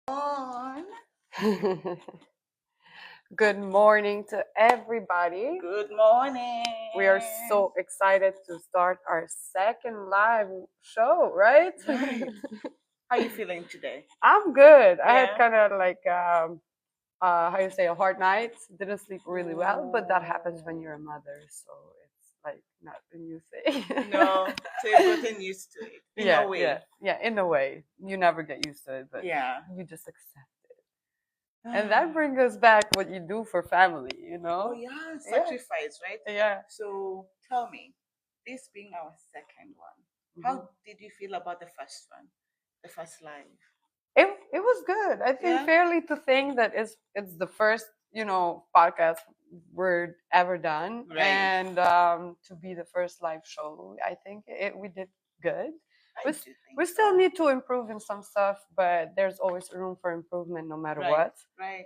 On. Good morning to everybody. Good morning. We are so excited to start our second live show, right? Right. How are you feeling today? I'm good. I had Yeah. kind of like how you say, a hard night. Didn't sleep really well, but that happens when you're a mother, so it's like not a new thing. No, so you've gotten used to it in a way. Yeah, in a way. You never get used to it, but Yeah. you just accept. And that brings us back what you do for family, Oh yeah, sacrifice, right? Yeah. So tell me, this being our second one, how did you feel about the first one, the first live? It was good. I think Yeah. fairly to think that it's the first, podcast we're ever done. Right. And to be the first live show, I think we did good. I do think We still so. need to improve in some stuff, but there's always room for improvement no matter Right. what. Right.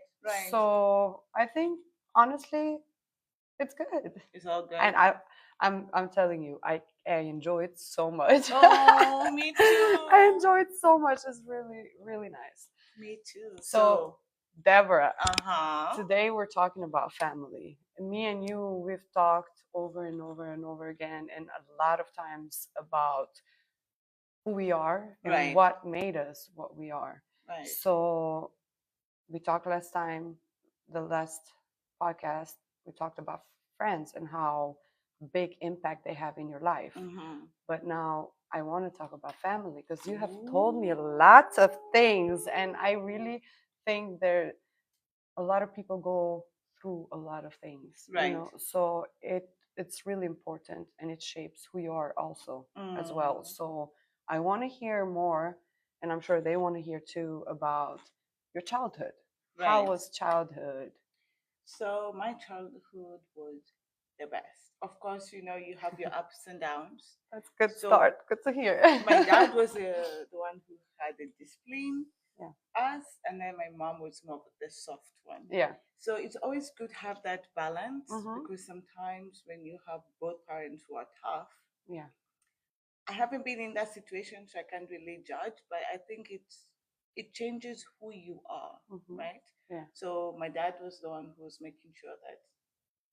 So I think honestly, it's good. It's all good. And I'm telling you, I enjoy it so much. Oh, me too. I enjoy it so much. It's really, really nice. Me too. So Deborah, uh-huh. today we're talking about family. Me and you, we've talked over and over and over again, and a lot of times about who we are and Right. what made us what we are. Right. So we talked last time, the last podcast, we talked about friends and how big impact they have in your life. But now I want to talk about family because you have told me lots of things, and I really think there a lot of people go through a lot of things. Right. So it's really important, and it shapes who you are also as well. So I want to hear more, and I'm sure they want to hear too, about your childhood. Right. How was childhood? So my childhood was the best. Of course, you have your ups and downs. That's a good So, start. Good to hear. My dad was the one who had the discipline, Yeah. us, and then my mom was more of the soft one. Yeah. So it's always good to have that balance Mhm. because sometimes when you have both parents who are tough, Yeah. I haven't been in that situation, so I can't really judge. But I think it changes who you are, right? Yeah. So my dad was the one who was making sure that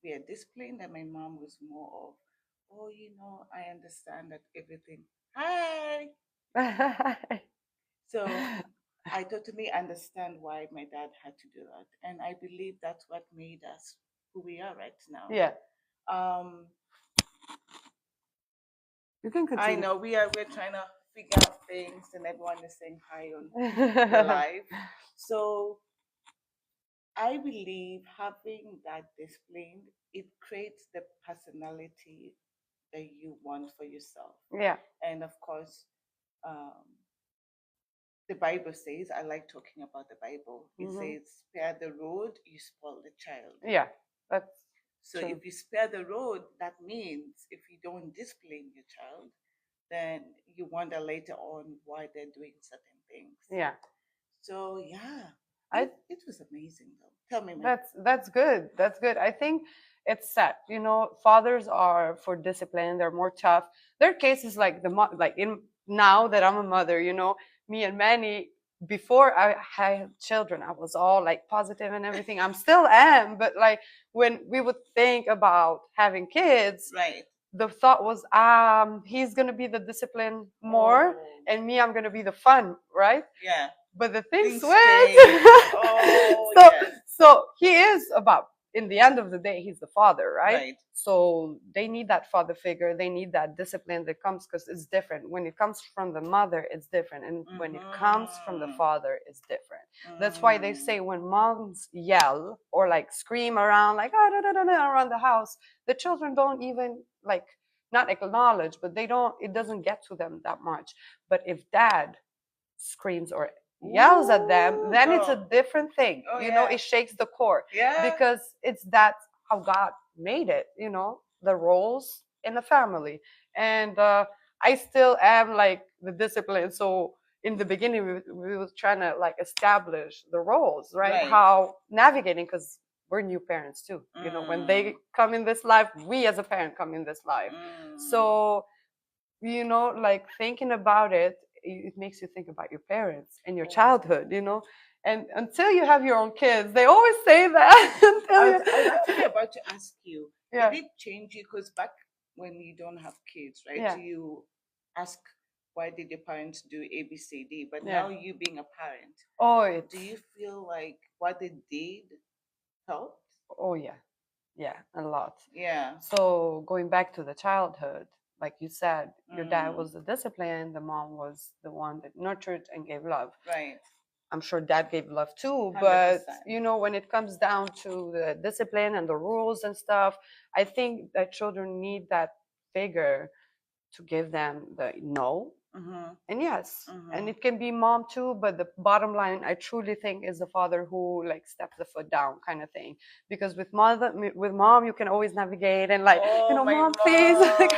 we are disciplined, and my mom was more of, oh, I understand that everything. Hi. So I totally understand why my dad had to do that, and I believe that's what made us who we are right now. Yeah. You can I continue. know we're trying to figure out things, and everyone is saying hi on the live. So I believe having that discipline, it creates the personality that you want for yourself. Yeah. And of course, um, the Bible says, I like talking about the Bible. It says, spare the road, you spoil the child. Yeah. That's So true. if you spare the road, that means if you don't discipline your child, then you wonder later on why they're doing certain things. Yeah. So yeah, it was amazing though. Tell me, man. That's good. That's good. I think it's set. Fathers are for discipline. They're more tough. There are cases like like in now that I'm a mother. Me and Manny. Before I had children, I was all like positive and everything. I'm still am, but like when we would think about having kids, Right. the thought was, he's gonna be the discipline more, and me, I'm gonna be the fun, right? Yeah. But the thing Things switched. change. Oh, so yes. so he is about, in the end of the day, he's the father, right? Right. So they need that father figure. They need that discipline that comes, because it's different. When it comes from the mother, it's different, and when it comes from the father, it's different. That's why they say when moms yell or like scream around, like around the house, the children don't even like not acknowledge, but it doesn't get to them that much. But if dad screams or yells at them, then it's a different thing. It shakes the core. Yeah. Because that's how God made it, the roles in the family. And I still am like the discipline. So in the beginning, we were trying to like establish the roles, right? How navigating, because we're new parents too. When they come in this life, we as a parent come in this life. So, like thinking about it makes you think about your parents and your childhood, And until you have your own kids, they always say that. Until I you, was actually about to ask you, yeah, did it change you? Because back when you don't have kids, right? yeah, You ask, why did your parents do A, B, C, D? But yeah. now you being a parent, Oh, do it's you feel like what they did helped? oh yeah, yeah, a lot. Yeah. So going back to the childhood, like you said, your dad Mm, was the discipline, the mom was the one that nurtured and gave love. right. I'm sure dad gave love too, but 100%. when it comes down to the discipline and the rules and stuff, I think that children need that figure to give them the no Mm-hmm. and yes. And Mm-hmm. it can be mom too, but the bottom line, I truly think, is the father who like steps the foot down kind of thing. Because with mom, you can always navigate and like, Oh, my mom, please. mom.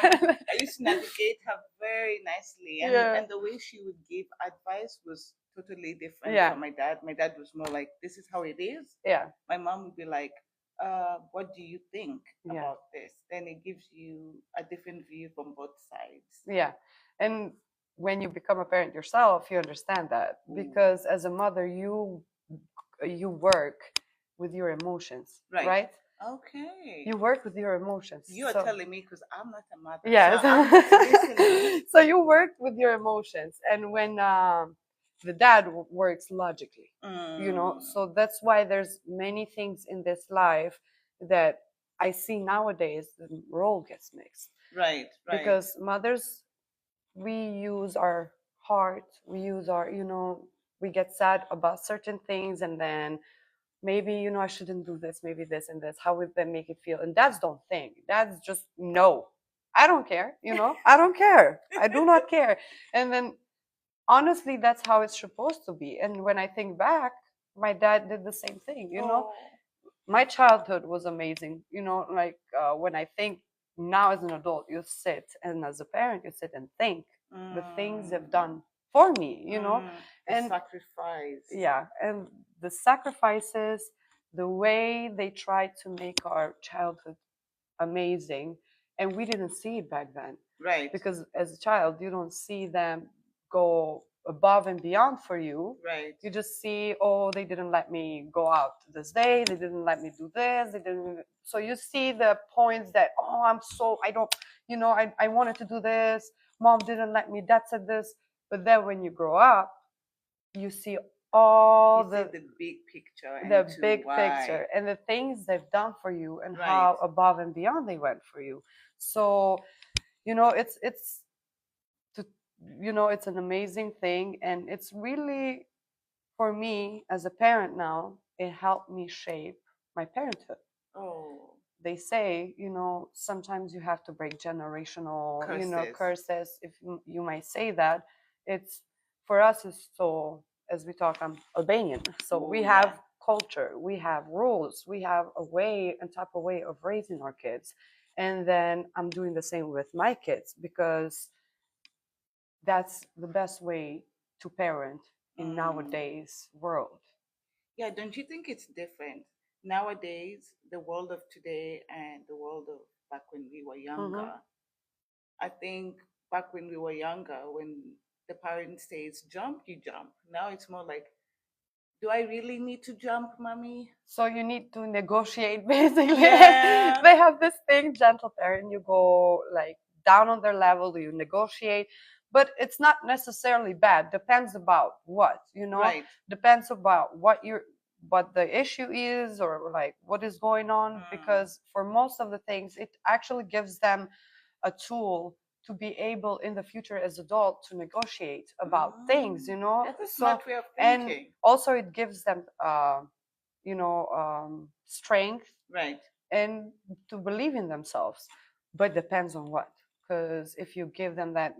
I used to navigate her very nicely. Yeah, And the way she would give advice was totally different yeah, from my dad. My dad was more like, this is how it is. yeah, My mom would be like, what do you think yeah, about this? Then it gives you a different view from both sides. yeah. And when you become a parent yourself, you understand that Ooh. because as a mother, you work with your emotions, Right. right? Okay. You work with your emotions. You are So telling me because I'm not a mother. yes. So I'm just listening. So you work with your emotions, and when the dad works logically, Mm. so that's why there's many things in this life that I see nowadays the role gets mixed Right, right. because mothers, we use our heart, we use our, we get sad about certain things, and then maybe I shouldn't do this, maybe this and this, how would that make it feel? And dads don't think, dads just no, I don't care, I don't care, I do not care. And then honestly, that's how it's supposed to be. And when I think back, my dad did the same thing. Oh. My childhood was amazing, like when I think now as an adult, you sit, and as a parent you sit and think the things they've done for me, The and sacrifice. yeah, and the sacrifices, the way they tried to make our childhood amazing, and we didn't see it back then. Right. Because as a child, you don't see them go above and beyond for you. Right. You just see, oh, they didn't let me go out this day, they didn't let me do this, they didn't. So you see the points that, oh, I don't, I wanted to do this, mom didn't let me, dad said this. But then when you grow up, you see all You see the big picture the into big why. picture and the things they've done for you and Right. how above and beyond they went for you. So it's to it's an amazing thing, and it's really, for me as a parent now, it helped me shape my parenthood. Oh. They say, sometimes you have to break generational, Curses. curses, if you might say that. It's for us is so, as we talk, I'm Albanian, so we Ooh, have yeah. culture, we have rules, we have a way and type of way of raising our kids. And then I'm doing the same with my kids because that's the best way to parent in nowadays world. Yeah, don't you think it's different? Nowadays, the world of today and the world of back when we were younger. I think back when we were younger, when the parent says jump, you jump. Now it's more like, do I really need to jump, mommy? So you need to negotiate basically. Yeah. They have this thing, gentle parent, you go like down on their level, you negotiate, but it's not necessarily bad. Depends about what, Right. depends about what the issue is, or like what is going on, because for most of the things it actually gives them a tool to be able in the future as adult to negotiate about things, That's a so smart way of and thinking. also it gives them strength Right. and to believe in themselves. But depends on what, because if you give them that,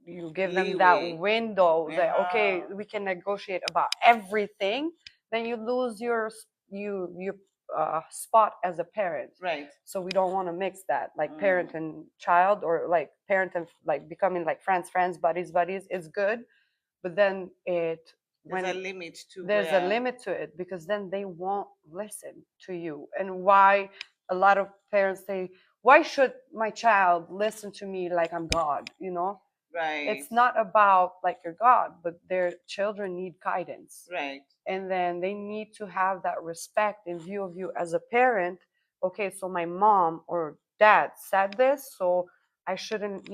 Leeway. window that okay, Yeah. we can negotiate about everything, then you lose your spot as a parent. Right. So we don't want to mix that, like parent and child, or like parent and like becoming like friends, buddies is good, but then There's a when limit to there's a where. limit to it, because then they won't listen to you. And why a lot of parents say, why should my child listen to me like I'm God, Right. It's not about like your God, but their children need guidance. Right. And then they need to have that respect in view of you as a parent. Okay, so my mom or dad said this, so I shouldn't,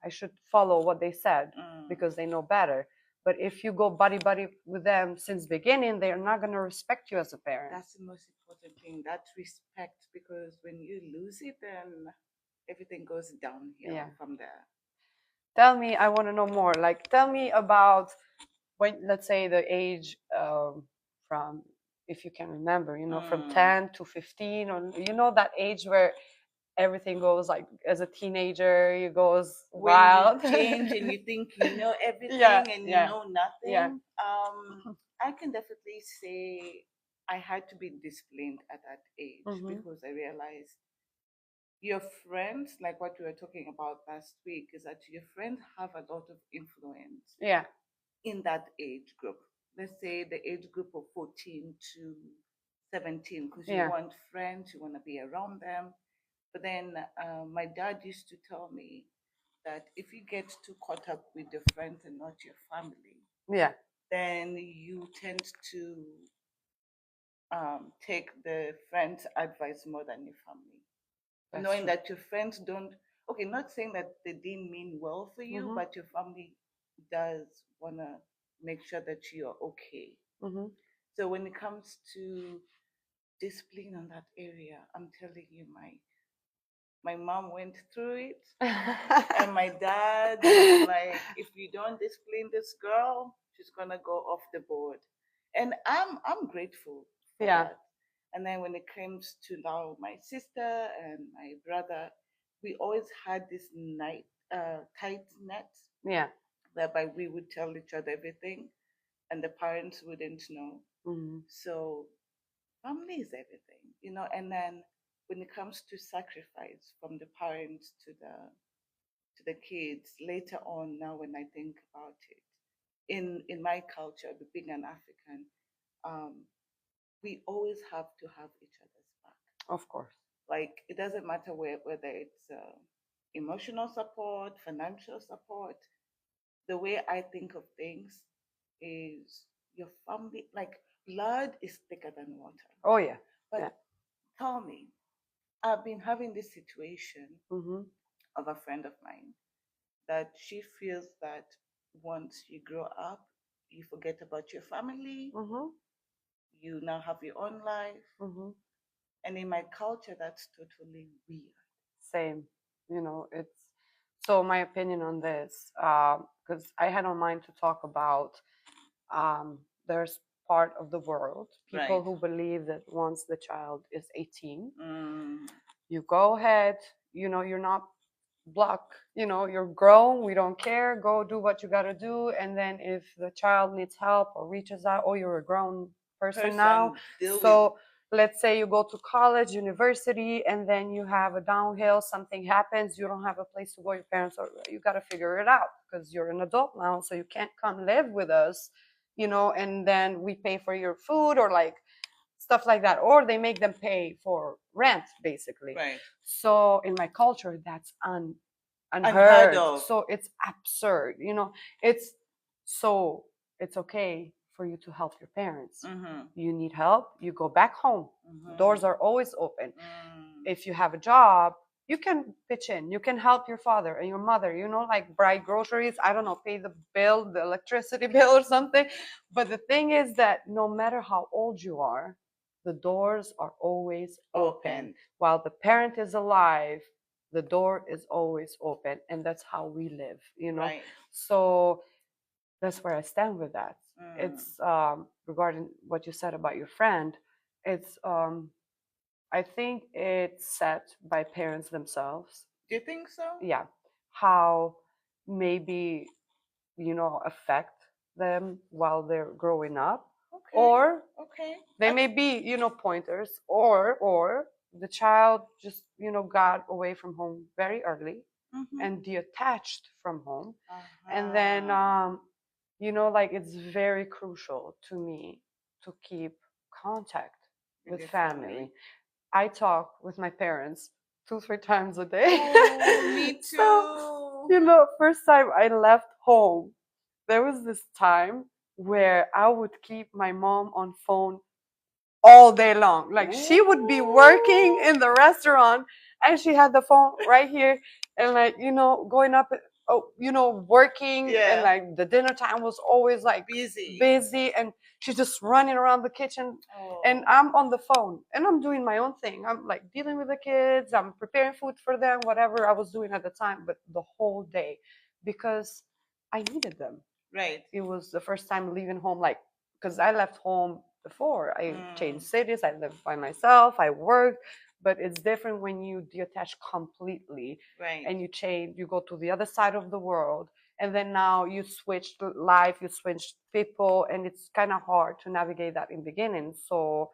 I should follow what they said because they know better. But if you go buddy buddy with them since beginning, they're not going to respect you as a parent. That's the most important thing, that respect, because when you lose it, then everything goes downhill from there. Tell me, I want to know more. Like, tell me about when, let's say, the age from, if you can remember, from 10 to 15, or that age where everything goes like, as a teenager, you goes wild. When you change and you think you know everything and you know nothing. I can definitely say I had to be disciplined at that age because I realized your friends, like what we were talking about last week, is that your friends have a lot of influence in that age group. Let's say the age group of 14 to 17, because you want friends, you want to be around them. But then my dad used to tell me that if you get too caught up with your friends and not your family, then you tend to take the friend's advice more than your family. That's knowing true. That your friends don't, okay, not saying that they didn't mean well for you, but your family does want to make sure that you're okay. So when it comes to discipline on that area, I'm telling you, my mom went through it, and my dad was like, if you don't discipline this girl, she's gonna go off the board. And I'm grateful for that. And then when it comes to now my sister and my brother, we always had this tight net. Whereby we would tell each other everything, and the parents wouldn't know. So family is everything. And then when it comes to sacrifice from the parents to the kids later on, now when I think about it, in my culture, being an African, we always have to have each other's back. Of course. Like, it doesn't matter whether it's emotional support, financial support. The way I think of things is your family, like blood is thicker than water. Oh yeah. But tell me, I've been having this situation of a friend of mine that she feels that once you grow up, you forget about your family, you now have your own life. And in my culture, that's totally weird. Same. It's so my opinion on this, because I had on mind to talk about, there's part of the world, people who believe that once the child is 18, you go ahead, you're not block, you're grown, we don't care, go do what you got to do. And then if the child needs help or reaches out, oh, you're a grown person now, so let's say you go to college, university, and then you have a downhill, something happens, you don't have a place to go, your parents are, you got to figure it out because you're an adult now, so you can't come live with us, and then we pay for your food or like stuff like that, or they make them pay for rent basically. So in my culture, that's unheard of. So it's absurd, it's so it's okay for you to help your parents. You need help, you go back home. Doors are always open. If you have a job, you can pitch in, you can help your father and your mother, like buy groceries, I don't know, pay the bill, the electricity bill or something. But the thing is that no matter how old you are, the doors are always open. While the parent is alive, the door is always open, and that's how we live, So that's where I stand with that. It's regarding what you said about your friend, it's I think it's set by parents themselves. Do you think so? Yeah. How maybe, affect them while they're growing up. Or they may be, pointers, or the child just, got away from home very early and detached from home. And then, like, it's very crucial to me to keep contact with family. I talk with my parents 2-3 times a day. Oh, me too. So, First time I left home, there was this time where I would keep my mom on phone all day long. Like she would be working in the restaurant and she had the phone right here and like, going up, working and like the dinner time was always like busy and she's just running around the kitchen and I'm on the phone and I'm doing my own thing. I'm like dealing with the kids, I'm preparing food for them, whatever I was doing at the time, but the whole day because I needed them. Right. It was the first time leaving home, like, because I left home before. I changed cities, I lived by myself, I worked, but it's different when you detach completely. Right. And you change, you go to the other side of the world, and then now you switch life, you switch people, and it's kind of hard to navigate that in the beginning. So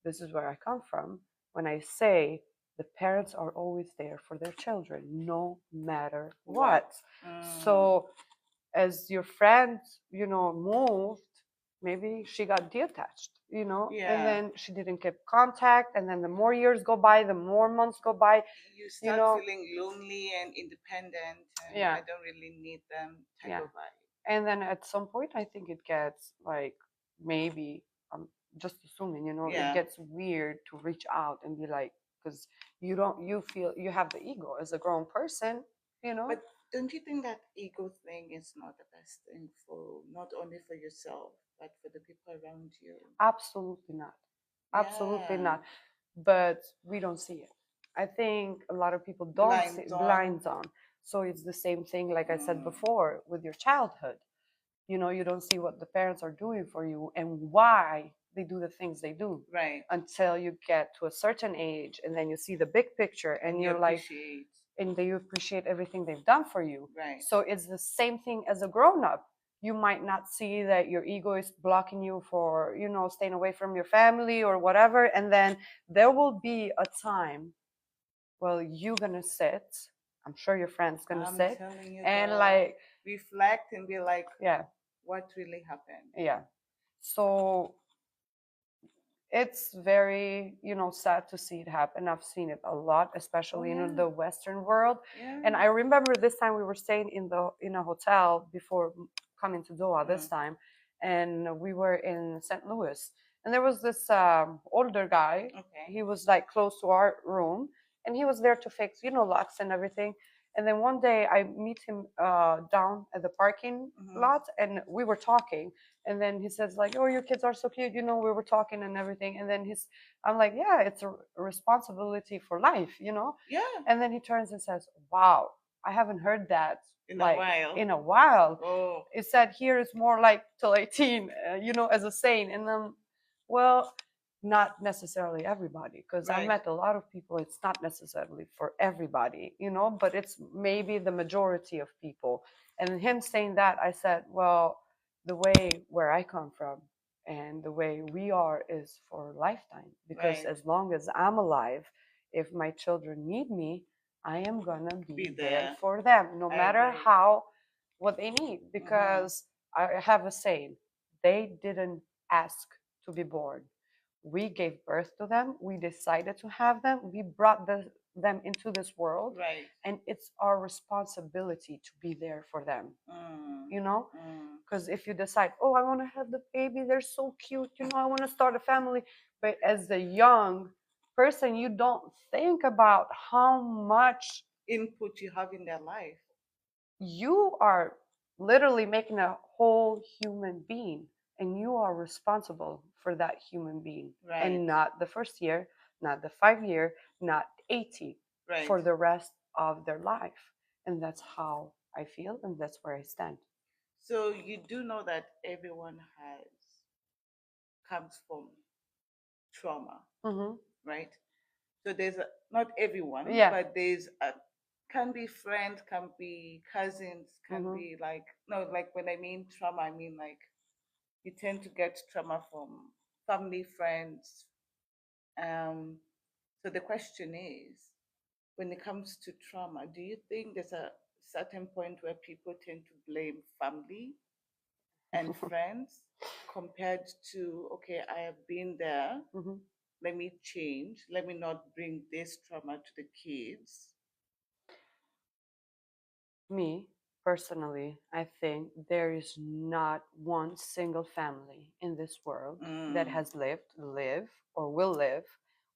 this is where I come from when I say the parents are always there for their children, no matter what. So as your friend, moved, maybe she got detached, and then she didn't keep contact. And then the more years go by, the more months go by, you start feeling lonely and independent, and I don't really need them type of vibe. And then at some point, I think it gets like maybe I'm just assuming, it gets weird to reach out and be like, because you feel you have the ego as a grown person. But don't you think that ego thing is not the best thing for not only for yourself but for the people around you? Absolutely not. Absolutely not. But we don't see it. I think a lot of people don't see blinds on. So it's the same thing, like I said before, with your childhood. You don't see what the parents are doing for you and why they do the things they do. Right. Until you get to a certain age and then you see the big picture and you're like, and you appreciate everything they've done for you. Right. So it's the same thing as a grown up. You might not see that your ego is blocking you for, staying away from your family or whatever. And then there will be a time, well, you're going to sit. I'm sure your friend's going to sit and girl, like reflect and be like, yeah, what really happened? Yeah. So it's very, sad to see it happen. I've seen it a lot, especially in the Western world. Yeah. And I remember this time we were staying in a hotel before coming to Doha this time, and we were in St. Louis. And there was this older guy. Okay. He was like close to our room, and he was there to fix, locks and everything. And then one day I meet him down at the parking lot, and we were talking. And then he says like, "Oh, your kids are so cute." We were talking and everything. And then I'm like, "Yeah, it's a responsibility for life." Yeah. And then he turns and says, "Wow, I haven't heard that in a while. In a while." Oh. It said here it's more like till 18, as a saying. And then, well, not necessarily everybody, because I met a lot of people. It's not necessarily for everybody, but it's maybe the majority of people. And him saying that, I said, well, the way where I come from and the way we are is for a lifetime, because as long as I'm alive, if my children need me, I am gonna be there for them, no matter what they need, because I have a saying, they didn't ask to be born. We gave birth to them, we decided to have them, we brought them into this world, and it's our responsibility to be there for them. Because if you decide, oh, I want to have the baby, they're so cute, I want to start a family, but as a young person, you don't think about how much input you have in their life. You are literally making a whole human being, and you are responsible for that human being, and not the first year, not the 5 year, not 80, for the rest of their life. And that's how I feel, and that's where I stand. So you do know that everyone comes from trauma, right? So there's not everyone, but there's can be friends, can be cousins, can be like, no, like when I mean trauma, I mean like you tend to get trauma from family, friends. So the question is, when it comes to trauma, do you think there's a certain point where people tend to blame family and friends compared to, okay, I have been there, let me change, let me not bring this trauma to the kids? Me, personally, I think there is not one single family in this world that has live, or will live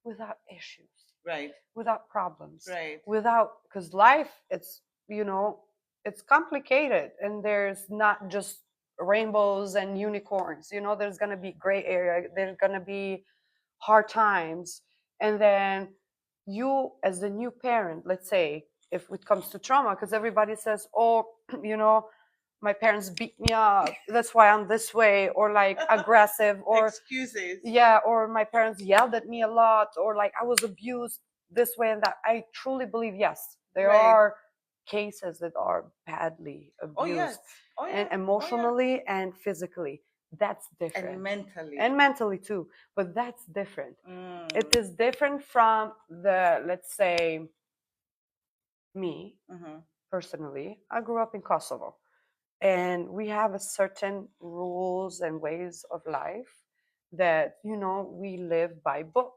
without issues, Right. without problems, Right. without, because life, it's, it's complicated, and there's not just rainbows and unicorns. There's going to be gray area, there's going to be hard times. And then you, as the new parent, let's say, if it comes to trauma, because everybody says, oh, you know my parents beat me up, that's why I'm this way, or like aggressive, or Excuses. yeah, or my parents yelled at me a lot, or like I was abused this way and that. I truly believe, yes, there Right. are cases that are badly Oh yes. abused, Oh yeah. and emotionally and physically. That's different. And mentally. And mentally too, but that's different. It is different from the, let's say, me. Personally, I grew up in Kosovo, and we have a certain rules and ways of life that we live by book.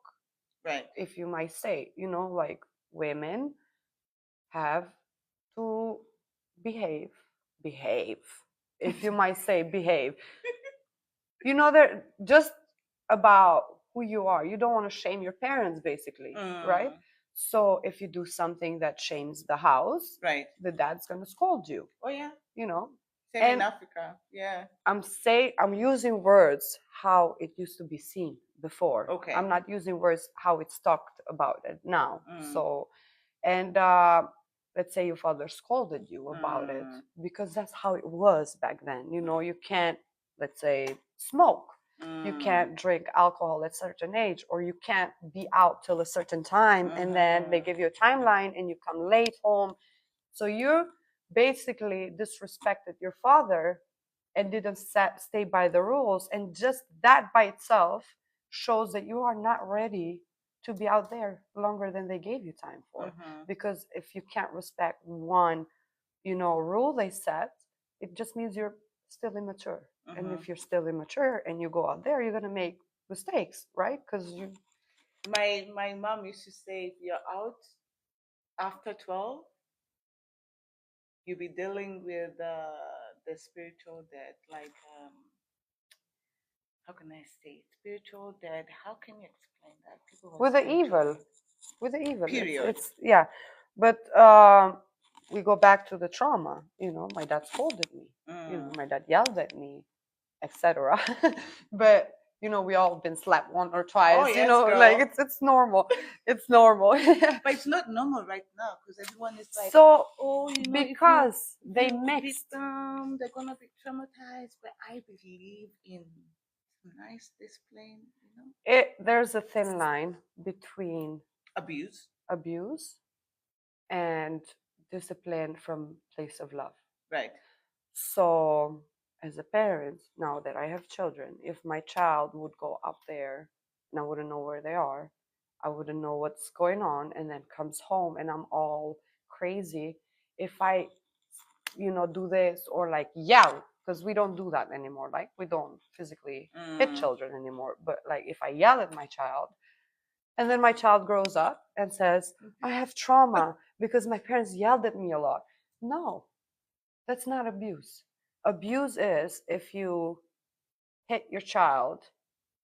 Right. If you might say, like, women have to behave, if you might say behave. They're just about who you are. You don't want to shame your parents, basically, right? So if you do something that shames the house, Right. the dad's gonna scold you. Oh yeah. Same And in Africa. Yeah. I'm using words how it used to be seen before. Okay. I'm not using words how it's talked about it now. So, and let's say your father scolded you about it, because that's how it was back then. You can't, let's say, smoke. You can't drink alcohol at a certain age, or you can't be out till a certain time, and then they give you a timeline and you come late home. So you basically disrespected your father and didn't stay by the rules. And just that by itself shows that you are not ready to be out there longer than they gave you time for. Because if you can't respect one, rule they set, it just means you're still immature. And if you're still immature and you go out there, you're going to make mistakes, right? Because my mom used to say, if you're out after 12, you'll be dealing with the spiritual dead. Like, how can I say it? Spiritual dead? How can you explain that? People who are with the spiritual evil, dead. with the evil. Period. It's yeah, but we go back to the trauma. My dad scolded me. My dad yelled at me, etc. But we all been slapped once or twice. Oh, yes, Like girl. it's normal. It's normal. But it's not normal right now, because everyone is like, So oh, because if they you mixed. beat them, they're gonna be traumatized. But I believe in nice discipline. There's a thin line between Abuse. and discipline from place of love. Right. So, as a parent, now that I have children, if my child would go up there and I wouldn't know where they are, I wouldn't know what's going on, and then comes home and I'm all crazy. If I, do this or like yell, because we don't do that anymore. Like, we don't physically hit children anymore. But like, if I yell at my child, and then my child grows up and says, I have trauma because my parents yelled at me a lot. No, that's not abuse. Abuse is if you hit your child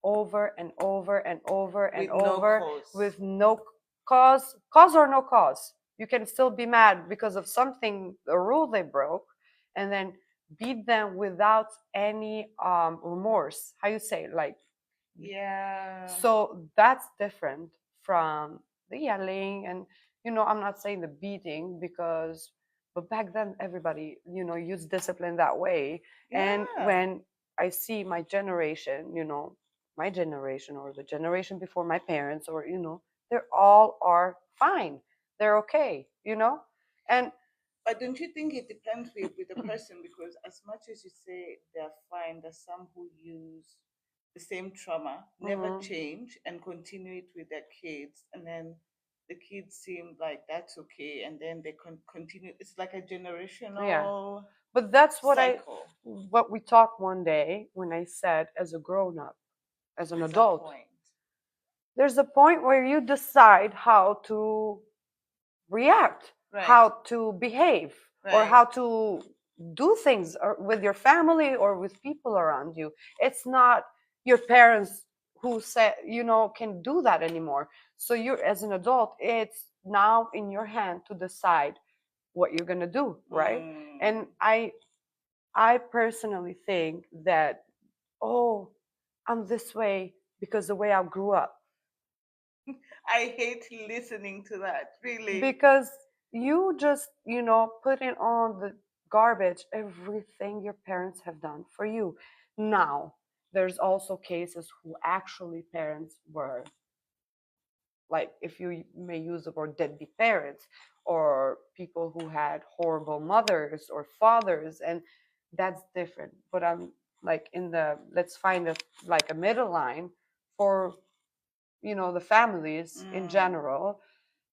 over and over and over and over with no cause or no cause. You can still be mad because of something, a rule they broke, and then beat them without any remorse. How you say, like, yeah. So that's different from the yelling. And I'm not saying the beating, because but back then everybody used discipline that way. And when I see my generation, my generation or the generation before my parents, or they're all are fine, they're okay. And but don't you think it depends with the person? Because as much as you say they're fine, there's some who use the same trauma, never change, and continue it with their kids, and then the kids seem like that's okay, and then they continue. It's like a generational. But that's cycle. what we talked one day when I said, as a grown up, as an adult, there's a point where you decide how to react, how to behave. or Right. how to do things with your family or with people around you. It's not your parents who say, can do that anymore. So you're, as an adult, it's now in your hand to decide what you're going to do, right? And I personally think that, oh, I'm this way because the way I grew up. I hate listening to that, really. Because you just, putting on the garbage everything your parents have done for you. Now, there's also cases who actually parents were, like, if you may use the word, deadbeat parents, or people who had horrible mothers or fathers, and that's different. But I'm like, in the, let's find a, like, a middle line for, the families in general.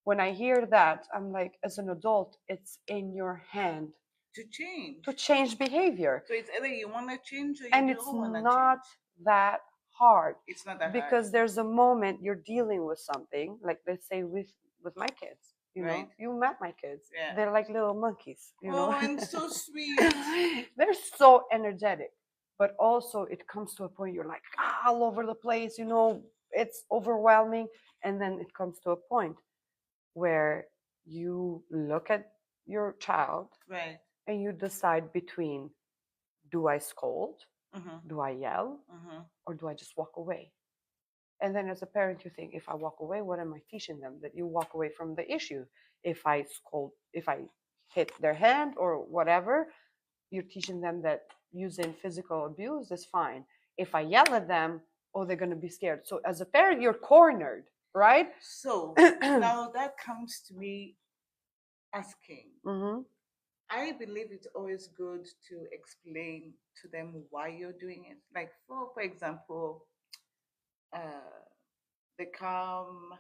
When I hear that, I'm like, as an adult, it's in your hand To change. to change behavior. So it's either you want to change or you And don't it's want to not change. that hard. It's not that Because hard. there's a moment you're dealing with something, like, let's say with my kids. Right. You met my kids. Yeah. They're like little monkeys. Oh, and so sweet. They're so energetic. But also, it comes to a point you're like, all over the place. It's overwhelming. And then it comes to a point where you look at your child, Right. and you decide between, do I scold, Mm-hmm. do I yell, Mm-hmm. or do I just walk away? And then, as a parent, you think, if I walk away, what am I teaching them? That you walk away from the issue. If I scold, if I hit their hand or whatever, you're teaching them that using physical abuse is fine. If I yell at them, oh, they're going to be scared. So as a parent, you're cornered, right? So now that comes to me asking. Mm-hmm. I believe it's always good to explain to them why you're doing it. Like, for example, uh, they come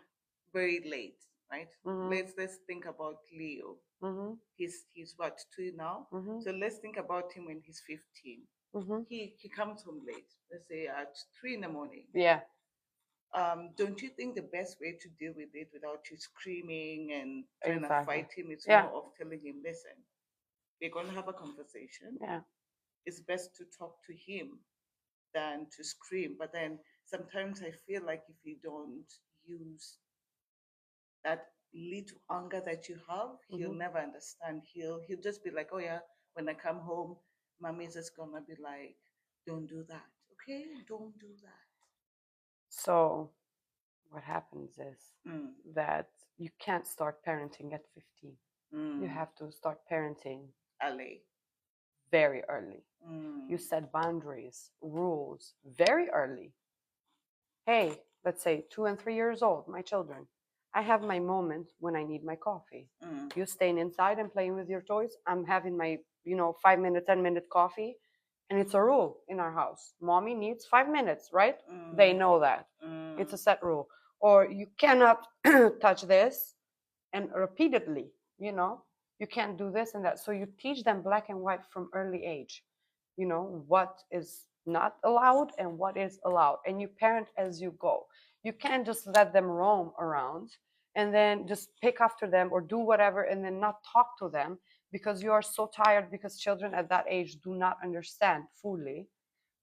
very late, right? Mm-hmm. Let's think about Leo. Mm-hmm. He's what, 2 now? Mm-hmm. So let's think about him when he's 15. Mm-hmm. He comes home late. Let's say at 3 in the morning. Yeah. Don't you think the best way to deal with it without you screaming and trying to Exactly. fight him is Yeah. more of telling him, listen, we're going to have a conversation. Yeah. It's best to talk to him than to scream. But then sometimes I feel like if you don't use that little anger that you have, he'll Mm-hmm. never understand. He'll just be like, oh yeah, when I come home, mommy's just gonna be like, don't do that. Okay, don't do that. So what happens is Mm. that you can't start parenting at 15. You have to start parenting Ali. very early. You set boundaries, rules very early. Hey, let's say 2 and 3 years old, my children. I have my moment when I need my coffee. You staying inside and playing with your toys. I'm having my, 5 minute, 10-minute coffee. And it's a rule in our house. Mommy needs 5 minutes, right? They know that. It's a set rule. Or you cannot touch this, and repeatedly, you can't do this and that. So you teach them black and white from early age, what is not allowed and what is allowed, and you parent as you go. You can't just let them roam around and then just pick after them or do whatever and then not talk to them, because you are so tired, because children at that age do not understand fully.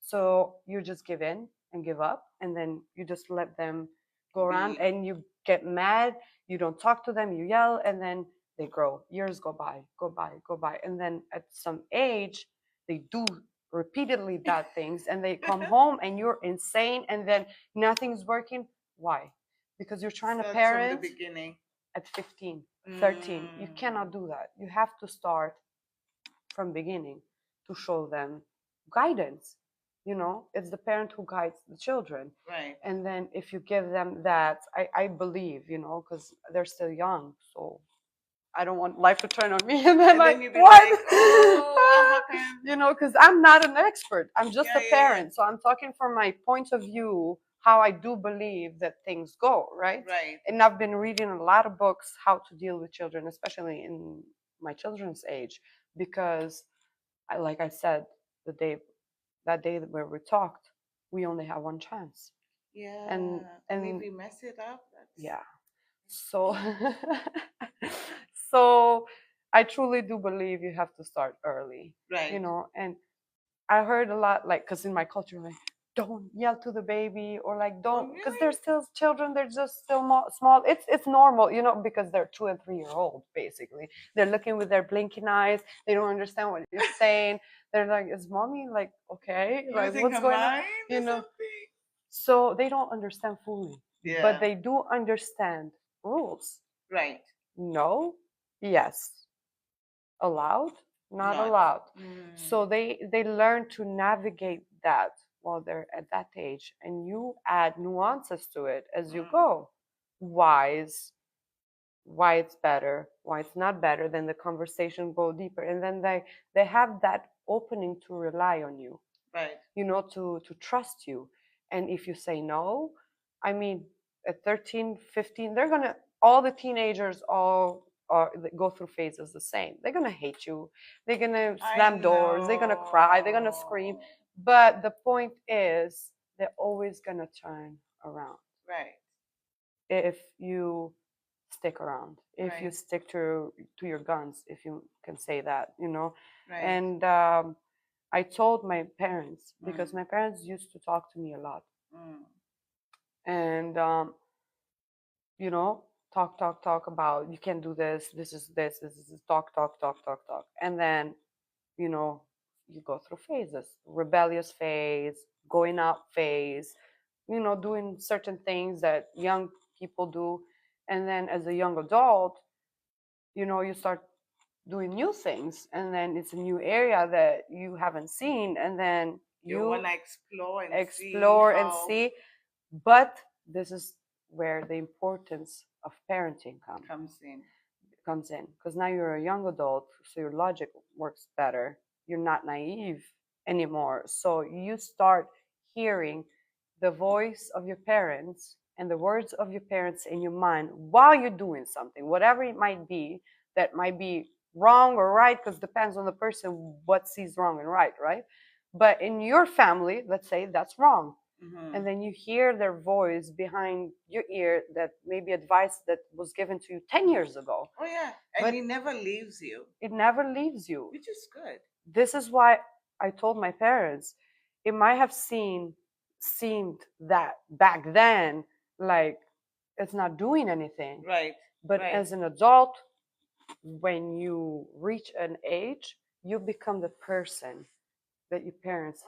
So you just give in and give up, and then you just let them go around, and you get mad, you don't talk to them, you yell, and then they grow. Years go by, go by, go by, and then at some age they do repeatedly bad things, and they come home and you're insane, and then nothing's working. Why? Because you're trying to parent from the beginning at 15, 13. You cannot do that. You have to start from beginning to show them guidance. It's the parent who guides the children. Right. And then if you give them that, I believe, because they're still young, so I don't want life to turn on me and then, like, then you'd be what? like, oh, what happened? Because I'm not an expert. I'm just Yeah, a yeah, parent. yeah. So I'm talking from my point of view, how I do believe that things go, right? Right. And I've been reading a lot of books how to deal with children, especially in my children's age, because like I said, that day where we talked, we only have one chance. Yeah. And if we mess it up, that's yeah. So so I truly do believe you have to start early. Right. And I heard a lot, like, because in my culture, like, don't yell to the baby, or like, don't, because they're Really? still children, they're just still small. It's normal, because they're 2 and 3 year old, basically. They're looking with their blinking eyes. They don't understand what you're saying. They're like, is mommy like okay? Like, Losing what's her going on? mind You or know, something? so they don't understand fully, but Yeah. they do understand rules. Right. No, yes, allowed, not Not. allowed. Mm. So they learn to navigate that while they're at that age, and you add nuances to it as you Mm. go. Why it's better, why it's not better, then the conversation go deeper, and then they have that opening to rely on you, Right. to trust you. And if you say no, I mean, at 13, 15, they're gonna, all the teenagers all are go through phases the same. They're gonna hate you, they're gonna I slam doors, they're gonna cry, they're gonna scream. know. But the point is, they're always gonna turn around Right. if you stick around, if you Right. stick to your guns, if you can say that. Right. And I told my parents, because Mm. my parents used to talk to me a lot, Mm. and you know talk about, you can't do this, this is talk, talk, talk, talk, talk. And then you know you go through phases: rebellious phase, going out phase, doing certain things that young people do. And then as a young adult, you start doing new things, and then it's a new area that you haven't seen, and then You you want to explore and see explore and how see. But this is where the importance of parenting comes in. comes in, because now you're a young adult, so your logic works better. You're not naive anymore, so you start hearing the voice of your parents and the words of your parents in your mind while you're doing something, whatever it might be, that might be wrong or right, because depends on the person what sees wrong and right. But in your family, let's say that's wrong, Mm-hmm. and then you hear their voice behind your ear, that maybe advice that was given to you 10 years ago, Oh yeah, and but it never leaves you, it never leaves you. which is good. This is why I told my parents, it might have seemed that back then, like, it's not doing anything, Right. but Right. as an adult, when you reach an age, you become the person that your parents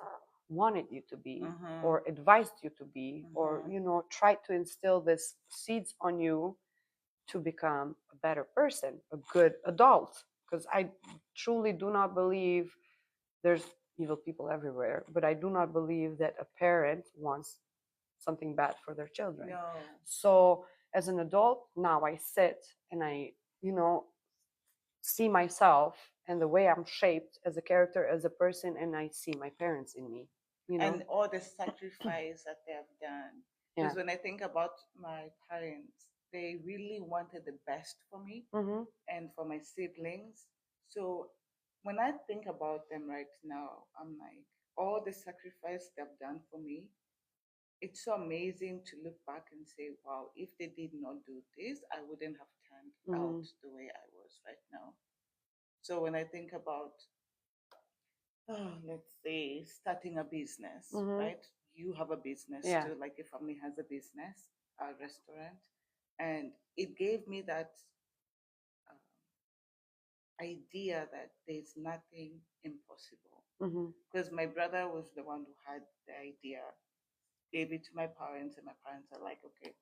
wanted you to be, Mm-hmm. or advised you to be, or Mm-hmm. tried to instill this seeds on you to become a better person, a good adult. Because I truly do not believe there's evil people everywhere, but I do not believe that a parent wants something bad for their children. No. So as an adult, now I sit and I, you know, see myself and the way I'm shaped as a character, as a person, and I see my parents in me. And all the sacrifice that they have done. Yeah. Because when I think about my parents, they really wanted the best for me Mm-hmm. and for my siblings. So when I think about them right now, I'm like, all the sacrifice they've done for me, it's so amazing to look back and say, wow, if they did not do this, I wouldn't have turned out the way I was right now. So when I think about, let's say, starting a business, Mm-hmm. right? You have a business Yeah. too, like your family has a business, a restaurant. And it gave me that um, idea that there's nothing impossible. Mm-hmm. Because my brother was the one who had the idea, gave it to my parents, and my parents are like, okay,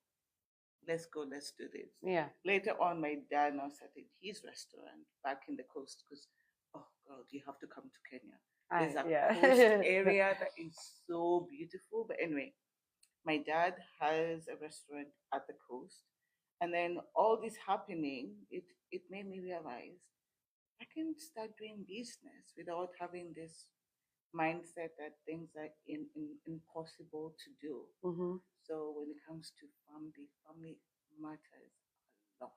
let's go, let's do this. Yeah. Later on, my dad now started his restaurant back in the coast because, oh God, you have to come to Kenya. There's a Yeah. coast area that is so beautiful. But anyway, my dad has a restaurant at the coast. And then all this happening, it made me realize I can start doing business without having this mindset that things are impossible to do. Mm-hmm. So when it comes to family, family matters a lot.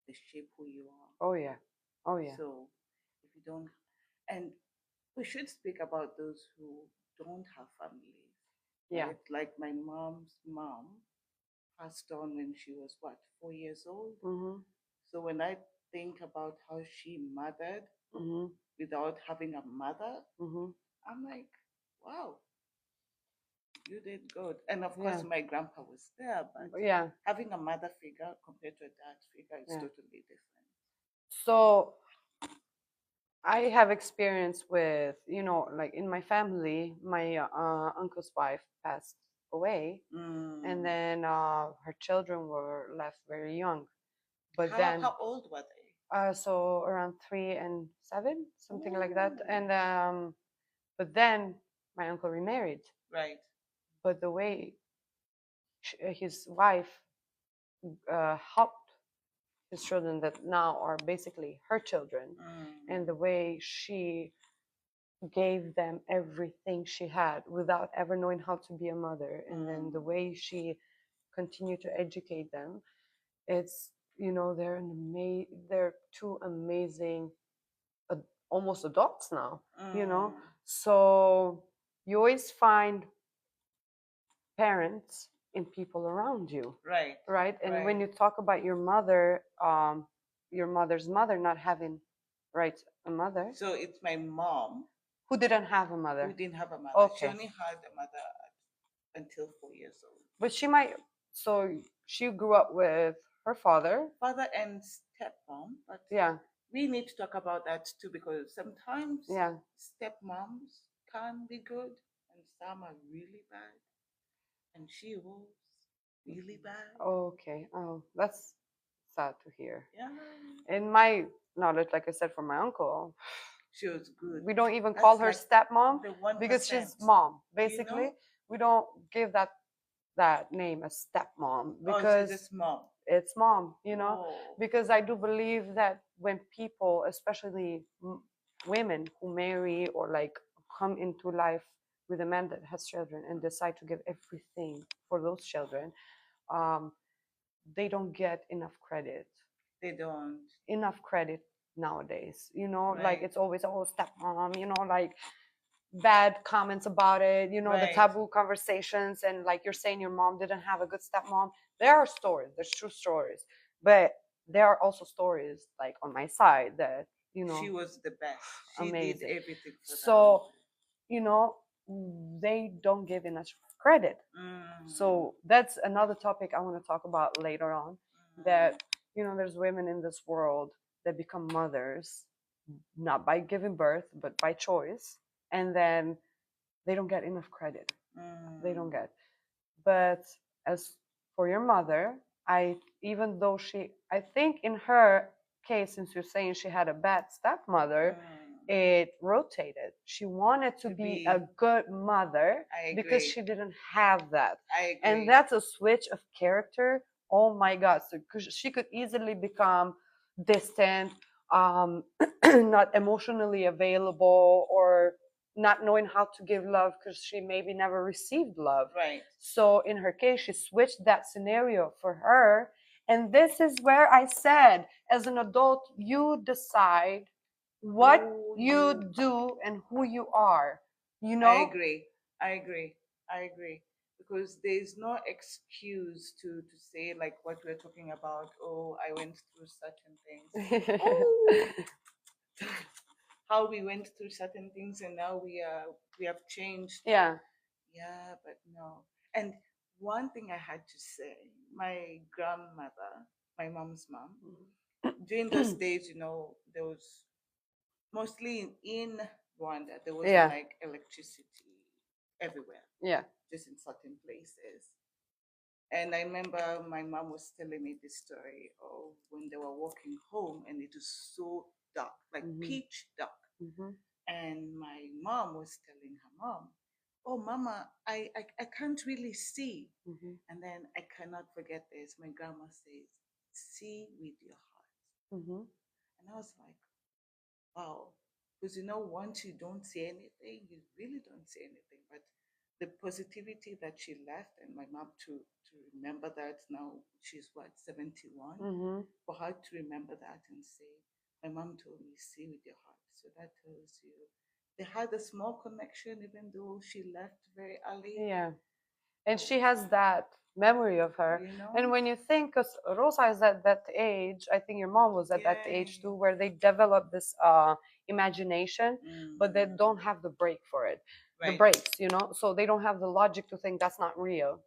They shape who you are. Oh yeah. Oh yeah. So if you don't, and we should speak about those who don't have families, Yeah. right? Like my mom's mom passed on when she was what, 4 years old. Mm-hmm. So when I think about how she mothered Mm-hmm. without having a mother, Mm-hmm. I'm like, wow, you did good. And of Yeah. course, my grandpa was there, but Yeah. having a mother figure compared to a dad figure is Yeah. totally different. So I have experience with, like in my family, my uncle's wife passed away, and then her children were left very young. But then, How old were they? so around 3 and 7, something like that. Ooh. And but then my uncle remarried. Right. But the way his wife helped his children that now are basically her children, and the way she gave them everything she had without ever knowing how to be a mother, and then the way she continued to educate them, it's they're two amazing almost adults now, so you always find parents in people around you, Right. right? And when Right. you talk about your mother's mother not having, right, a mother So it's my mom who didn't have a who mother. didn't have a mother. She Okay. only had a mother until 4 years old. But so she grew up with her father. Father and stepmom, but Yeah. we need to talk about that too because sometimes Yeah. stepmoms can be good and some are really bad. And she was really bad. Okay. Oh, that's sad to hear. Yeah. In my knowledge, like I said, from my uncle, She was good. we don't even That's call her like stepmom the 1%. because she's mom. You Basically, know? we don't give that name as stepmom Oh, so because just mom. it's mom, Oh. because I do believe that when people, especially women who marry or like come into life with a man that has children and decide to give everything for those children, um, they don't get enough credit. They don't. Enough credit nowadays, like Right. it's always, oh, stepmom, like bad comments about it, the Right. taboo conversations, and like you're saying your mom didn't have a good stepmom. There are stories, there's true stories, but there are also stories like on my side that She was the best. She did amazing. everything for them. So they don't give enough credit. So that's another topic I want to talk about later on, that there's women in this world that become mothers not by giving birth but by choice, and then they don't get enough credit. They don't get. But as for your mother, even though I think in her case, since you're saying she had a bad stepmother, it rotated. She wanted to be a good mother because she didn't have that. I agree. And that's a switch of character. Oh my God. So 'cause she could easily become distant, not emotionally available, or not knowing how to give love because she maybe never received love. Right. So in her case, she switched that scenario for her. And this is where I said, as an adult, you decide what you do and who you are. I agree. I agree. I agree. Because there's no excuse to say like what we're talking about. Oh, I went through certain things. Oh, how we went through certain things and now we have changed. Yeah. Yeah, but no. And one thing I had to say, my grandmother, my mom's mom, during those days, there was mostly in Rwanda, there wasn't Yeah. like electricity everywhere, Yeah. just in certain places. And I remember my mom was telling me this story of when they were walking home and it was so dark, like pitch dark. And my mom was telling her mom, "Oh, Mama, I can't really see." And then I cannot forget this. My grandma says, "See with your heart." And I was like, wow. Because once you don't see anything, you really don't see anything. But the positivity that she left, and my mom to remember that now she's what, 71? For her to remember that and say, my mom told me, see with your heart. So that tells you they had a small connection, even though she left very early. Yeah. And she has that memory of her. You know? And when you think, because Rosa is at that age, I think your mom was at that age too, where they develop this imagination, but they don't have the break for it. The breaks, so they don't have the logic to think that's not real.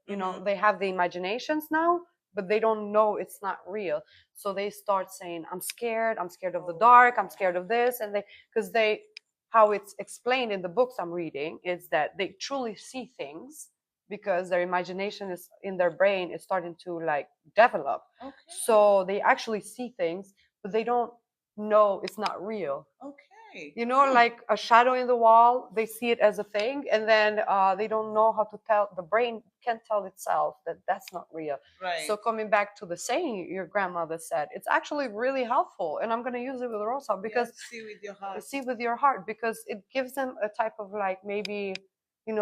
They have the imaginations now, but they don't know it's not real. So they start saying, I'm scared of the dark, I'm scared of this. And because how it's explained in the books I'm reading is that they truly see things because their imagination is in their brain is starting to like develop. So they actually see things, but they don't know it's not real. Like a shadow in the wall, they see it as a thing, and then they don't know how to tell. The brain can't tell itself that that's not real. So coming back to the saying your grandmother said, it's actually really helpful, and I'm going to use it with Rosa because see with your heart. See with your heart, because it gives them a type of like maybe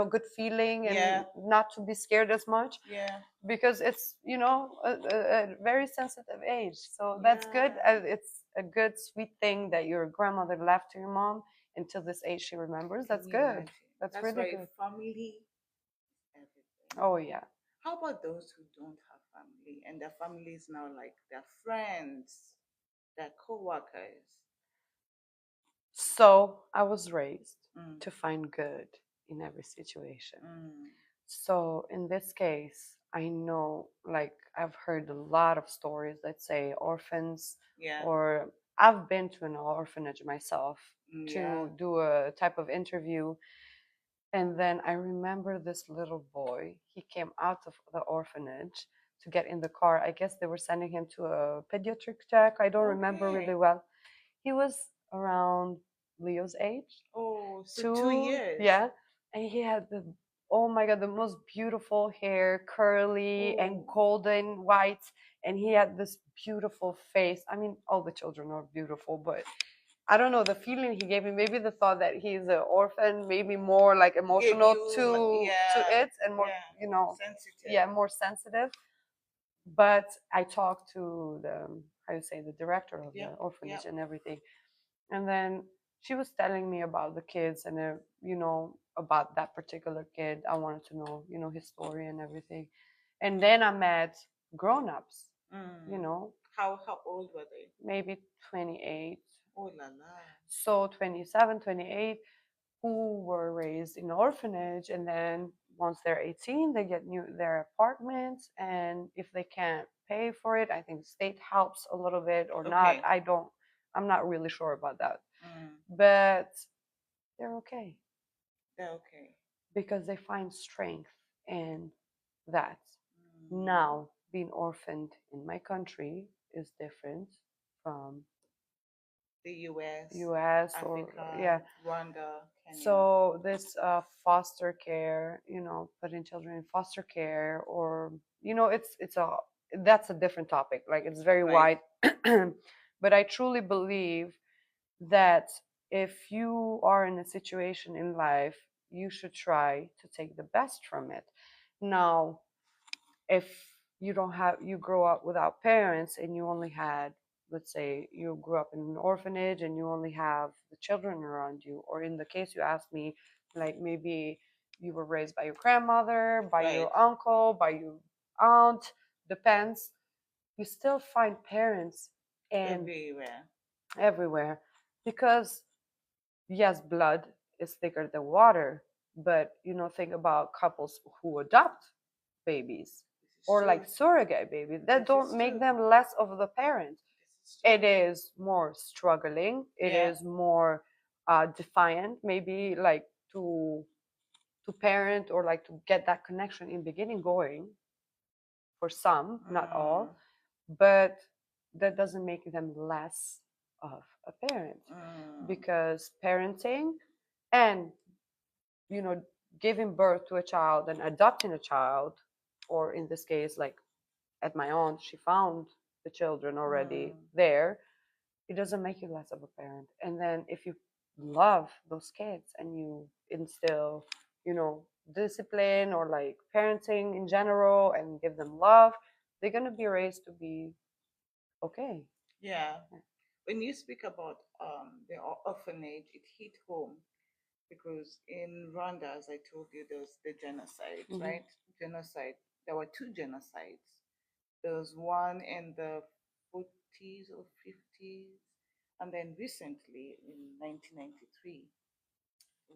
good feeling and not to be scared as much. Because it's a very sensitive age, so that's good. It's a good sweet thing that your grandmother left to your mom until this age she remembers. That's good. That's really good. Family, everything. Oh yeah. How about those who don't have family and their family is now like their friends, their co-workers? So I was raised to find good in every situation. So in this case, I know, like, I've heard a lot of stories, let's say orphans, or I've been to an orphanage myself to do a type of interview. And then I remember this little boy, he came out of the orphanage to get in the car. I guess they were sending him to a pediatric check. I don't remember really well. He was around Leo's age. Oh, so 2 years. Yeah. And he had oh my God, the most beautiful hair, curly and golden white. And he had this beautiful face. I mean, all the children are beautiful, but I don't know the feeling he gave me. Maybe the thought that he's an orphan, maybe more like emotional to it, and more, sensitive. More sensitive. But I talked to the, how you say, the director of the orphanage and everything. And then she was telling me about the kids and, about that particular kid. I wanted to know, his story and everything. And then I met grown-ups, How old were they? maybe 28. Oh la la. So 27, 28, who were raised in an orphanage, and then once they're 18 they get their apartments, and if they can't pay for it, I think the state helps a little bit or not. I'm not really sure about that. But they're okay. Because they find strength in that. Now being orphaned in my country is different from the US Africa, or Rwanda, Kenya. So this foster care, putting children in foster care, or it's a that's a different topic. Like, it's very wide. But I truly believe that if you are in a situation in life, you should try to take the best from it. Now, if you grow up without parents and you only had, let's say you grew up in an orphanage and you only have the children around you, or in the case you asked me, like maybe you were raised by your grandmother, by your uncle, by your aunt, depends, you still find parents and everywhere. Because yes, blood is thicker than water, but think about couples who adopt babies or like surrogate babies. That don't make them less of the parent. It is more struggling. It is more defiant, maybe, like to parent or like to get that connection in beginning going for some, not all, but that doesn't make them less of a parent, because parenting and giving birth to a child and adopting a child, or in this case, like at my aunt, she found the children already there, it doesn't make you less of a parent. And then if you love those kids and you instill discipline or like parenting in general and give them love, they're going to be raised to be okay. When you speak about the orphanage, it hit home because in Rwanda, as I told you, there's the genocide, right? Genocide there were two genocides. There was one in the 40s or 50s, and then recently in 1993,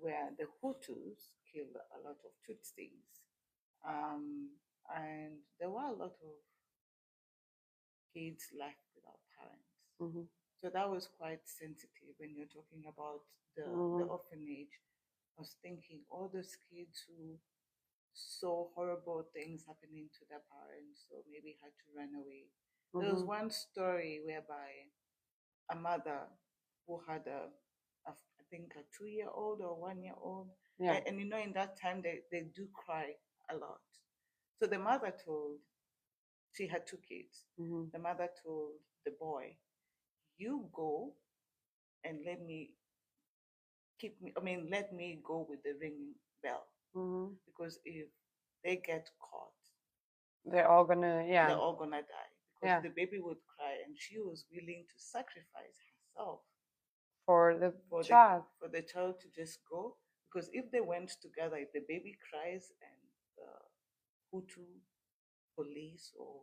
where the Hutus killed a lot of Tutsis. Um, and there were a lot of kids left without parents. Mm-hmm. So that was quite sensitive when you're talking about the Mm-hmm. orphanage. I was thinking all those kids who saw horrible things happening to their parents, so maybe had to run away. There was Mm-hmm. one story whereby a mother who had I think a 2 year old or 1 year old, Yeah. and you know in that time they do cry a lot. So the mother told, she had two kids. Mm-hmm. The mother told the boy, "You go and let me go with the ringing bell, Mm-hmm. because if they get caught, They're all gonna, they're yeah, all gonna die." Because yeah, the baby would cry, and she was willing to sacrifice herself for the for the child. for the child to just go. Because if they went together, if the baby cries and the Hutu police or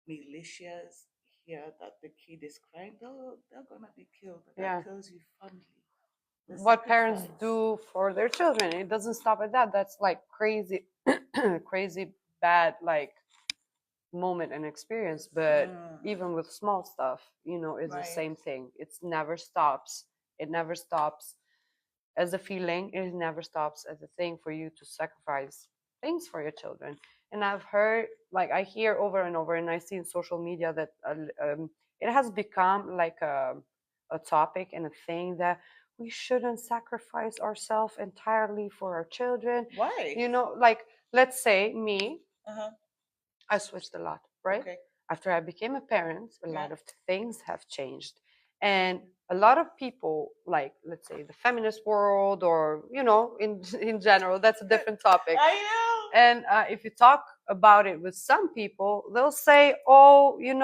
militias hear that the kid is crying, they're gonna be killed. Yeah. That tells you family, the What parents sacrifice. do for their children. It doesn't stop at that. That's like crazy, crazy bad, like moment and experience. But even with small stuff, it's the Right. same thing. It's never stops. It never stops as a feeling. It never stops as a thing for you to sacrifice things for your children. And I've heard, like, I hear over and over, and I see in social media that it has become like a topic and a thing that we shouldn't sacrifice ourselves entirely for our children. Why? Like, let's say me, Uh-huh. I switched a lot, right? Okay. After I became a parent, a Yeah. lot of things have changed. And a lot of people, like, let's say, the feminist world, or, in general, that's a different topic. I know. And if you talk about it with some people, they'll say, oh, you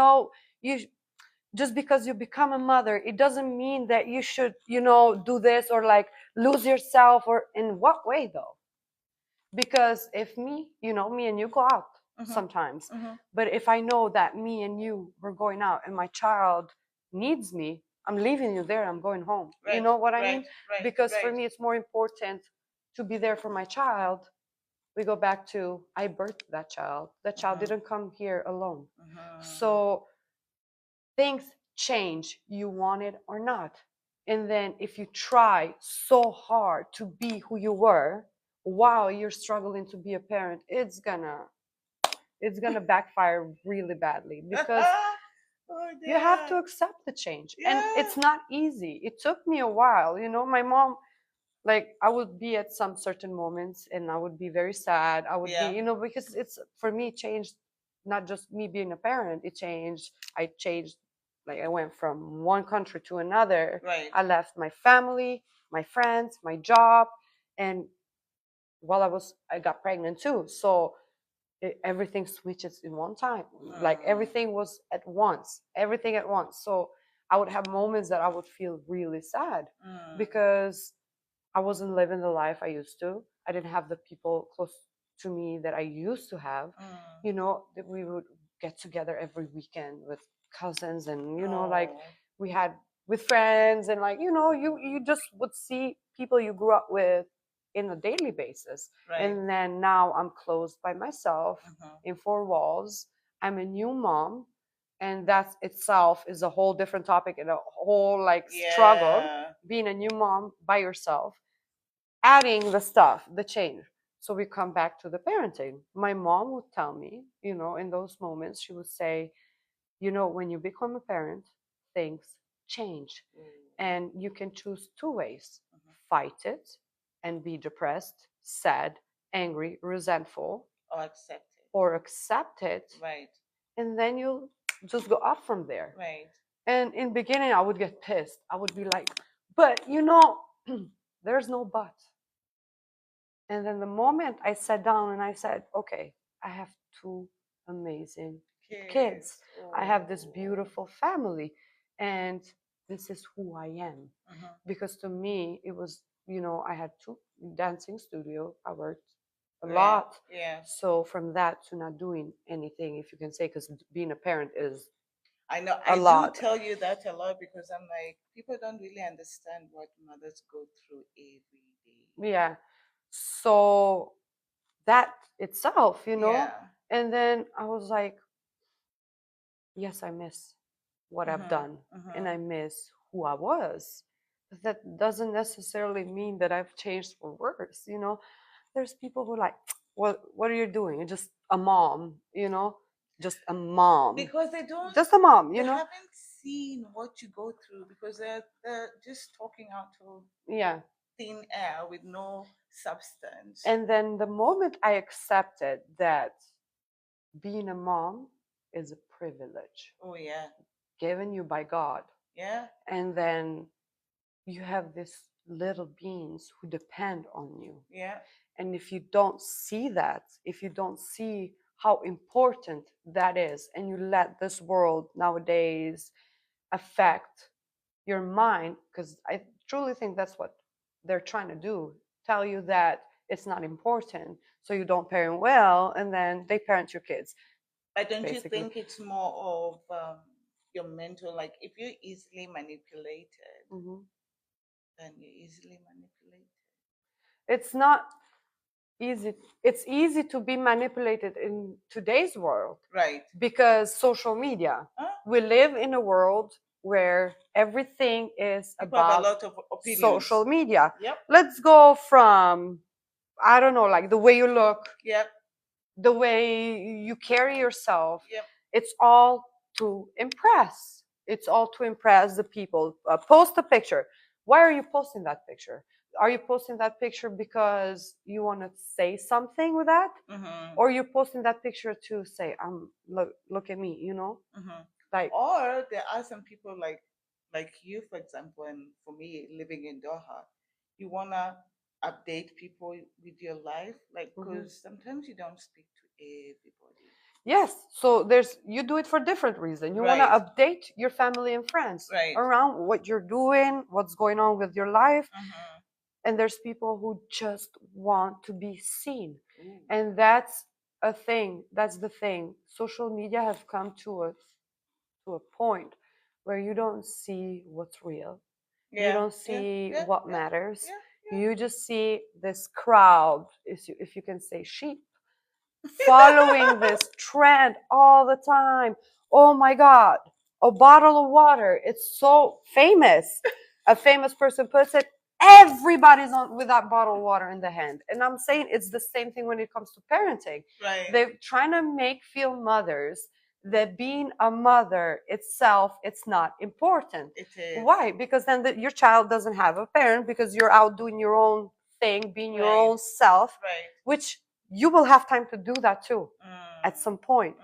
just because you become a mother, it doesn't mean that you should, do this or like lose yourself. Or in what way, though? Because if me and you go out sometimes, but if I know that me and you were going out and my child needs me, I'm leaving you there, I'm going home. You Right. know what I mean? Right. Right. Because for Right. me it's more important to be there for my child. We go back to, I birthed that child. That child didn't come here alone. So things change, you want it or not. And then if you try so hard to be who you were while you're struggling to be a parent, it's gonna backfire really badly, because Oh, you have to yeah. accept the change. And Yeah. it's not easy. It took me a while. My mom, like, I would be at some certain moments and I would be very sad. I would be, Yeah. because it's, for me, changed. Not just me being a parent, it changed. I changed. Like, I went from one country to another. Right. I left my family, my friends, my job. And while I got pregnant too. So everything switches in one time. Like, everything was at once, everything at once. So I would have moments that I would feel really sad, because I wasn't living the life I used to. I didn't have the people close to me that I used to have. That we would get together every weekend with cousins, and like, we had with friends, and like, you just would see people you grew up with in a daily basis. Right. And then now I'm closed by myself in four walls. I'm a new mom, and that itself is a whole different topic and a whole, like, struggle, Yeah. being a new mom by yourself, adding the stuff, the change. So we come back to the parenting. My mom would tell me, in those moments, she would say, when you become a parent, things change. And you can choose two ways: fight it and be depressed, sad, angry, resentful, Or accept it. or accept it. Right. And then you'll just go up from there. Right. And in beginning, I would get pissed. I would be like, but there's no but. And then the moment I sat down and I said, okay, I have two amazing kids. I have this beautiful family, and this is who I am. Because to me, it was, I had two dancing studio. I worked a Right. lot. Yeah. So from that to not doing anything, if you can say, because being a parent is I know. a I do lot. tell you that a lot because I'm like, people don't really understand what mothers go through every day. Yeah. So that itself, Yeah. and then I was like, yes, I miss what I've done and I miss who I was. But that doesn't necessarily mean that I've changed for worse. There's people who are like, what are you doing? You're just a mom. Just a mom. Because they don't. Just a mom, They haven't seen what you go through because they're just talking out of Yeah. thin air with no substance. And then the moment I accepted that being a mom is a privilege Oh yeah. given you by God. Yeah. And then you have these little beings who depend on you. Yeah. And if you don't see that, if you don't see how important that is, and you let this world nowadays affect your mind, because I truly think that's what they're trying to do, tell you that it's not important, so you don't parent well, and then they parent your kids. But don't you basically. think it's more of your mental, like if you're easily manipulated, Mhm. then you're easily manipulated. It's not easy. It's easy to be manipulated in today's world, Right. because social media. Huh? We live in a world where everything is People have a about lot of opinions. social media. Yep. Let's go from, I don't know, like the way you look, Yep. the way you carry yourself. Yep. It's all to impress. It's all to impress the people. Post a picture. Why are you posting that picture? Are you posting that picture because you want to say something with that? Or you're posting that picture to say, look at me. Like, or there are some people like you, for example, and for me living in Doha, you wanna update people with your life, like because sometimes you don't speak to everybody. Yes, so you do it for different reasons. You want to update your family and friends around what you're doing, what's going on with your life. And there's people who just want to be seen. And that's a thing. That's the thing. Social media have come to a point where you don't see what's real. You don't see what matters. You just see this crowd, if you can say sheep, following this trend all the time. Oh my God, a bottle of water. It's so famous. A famous person puts it, everybody's on with that bottle of water in the hand. And I'm saying it's the same thing when it comes to parenting. Right. They're trying to feel mothers that being a mother itself, it's not important. It is. Why? Because then your child doesn't have a parent, because you're out doing your own thing, being your own self, which you will have time to do that too at some point.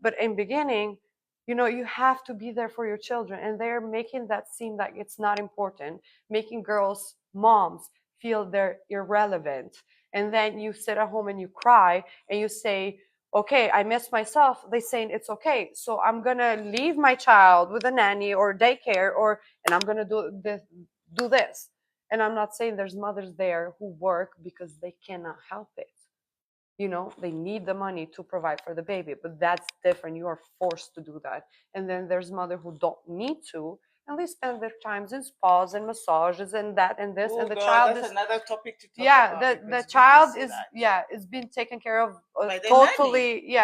But in beginning, you have to be there for your children, and they're making that seem like it's not important, making girls, moms, feel they're irrelevant. And then you sit at home and you cry and you say, okay, I miss myself. They saying it's okay, so I'm gonna leave my child with a nanny or daycare, and I'm gonna do this. And I'm not saying there's mothers there who work because they cannot help it. They need the money to provide for the baby, but that's different. You are forced to do that. And then there's mother who don't need to, and they spend their times in spas and massages and that and this, and the child that's is another topic to talk yeah, about. the child is being taken care of By the totally